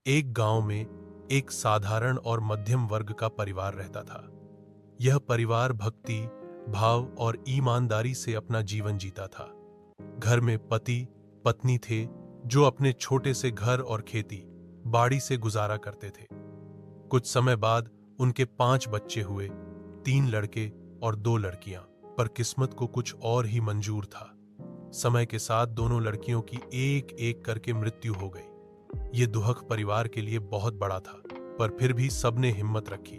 एक गांव में एक साधारण और मध्यम वर्ग का परिवार रहता था। यह परिवार भक्ति, भाव और ईमानदारी से अपना जीवन जीता था। घर में पति पत्नी थे जो अपने छोटे से घर और खेती बाड़ी से गुजारा करते थे। कुछ समय बाद उनके 5 बच्चे हुए, 3 लड़के और 2 लड़कियां। पर किस्मत को कुछ और ही मंजूर था। समय के साथ दोनों लड़कियों की एक एक करके मृत्यु हो गई। ये दुखद परिवार के लिए बहुत बड़ा था, पर फिर भी सबने हिम्मत रखी।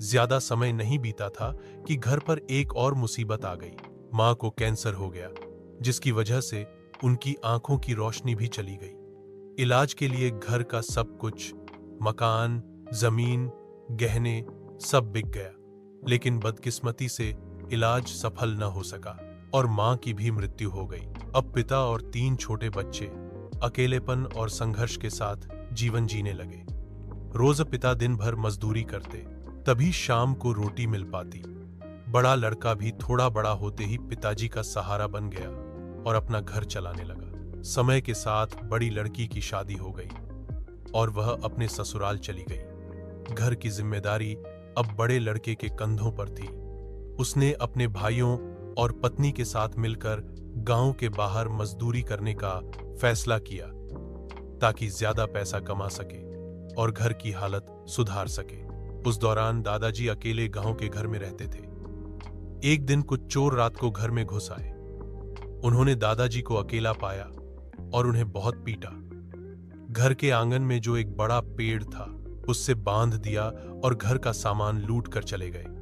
ज्यादा समय नहीं बीता था कि घर पर एक और मुसीबत आ गई। मां को कैंसर हो गया, जिसकी वजह से उनकी आंखों की रोशनी भी चली गई। इलाज के लिए घर का सब कुछ, मकान, जमीन, गहने, सब बिक गया। लेकिन बदकिस्मती से इलाज सफल न हो सका और मां की भी मृत्यु हो गई। अब पिता और 3 छोटे बच्चे अकेलेपन और संघर्ष के साथ जीवन जीने लगे। रोज पिता दिन भर मजदूरी करते, तभी शाम को रोटी मिल पाती। बड़ा लड़का भी थोड़ा बड़ा होते ही पिताजी का सहारा बन गया और अपना घर चलाने लगा। समय के साथ बड़ी लड़की की शादी हो गई और वह अपने ससुराल चली गई। घर की जिम्मेदारी अब बड़े लड़के के कंधों पर थी। उसने अपने भाइयों और पत्नी के साथ मिलकर गांव के बाहर मजदूरी करने का फैसला किया ताकि ज्यादा पैसा कमा सके और घर की हालत सुधार सके। उस दौरान दादाजी अकेले गांव के घर में रहते थे। एक दिन कुछ चोर रात को घर में घुस आए। उन्होंने दादाजी को अकेला पाया और उन्हें बहुत पीटा। घर के आंगन में जो एक बड़ा पेड़ था उससे बांध दिया और घर का सामान लूट कर चले गए।